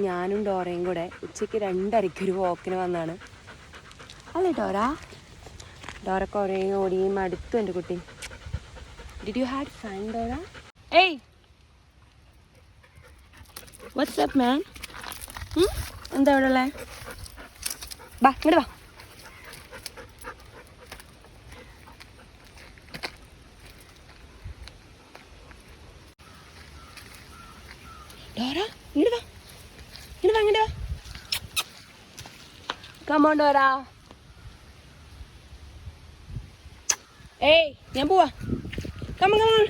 ഞാനും ഡോറയും കൂടെ ഉച്ചയ്ക്ക് 2:30 ഒരു വോക്കിന് വന്നാണ്. അല്ലേ ഡോറ കുറേ ഓടിയും അടുത്തു എൻ്റെ കുട്ടി. Did you had fun Dora? ഏയ് വാട്ട്സ്ആപ്പ് മാൻ, എന്താ ഇവിടെ ഉള്ളേ? ബാ ഇങ്ങോട്ട് വാ. ഡോറ ഇങ്ങോട്ട് വാ, ഇങ്ങോട്ട് വാ, ഇങ്ങോട്ട് വാ. Come on Dora. ഏയ് ഞാൻ പോവാ. Come on.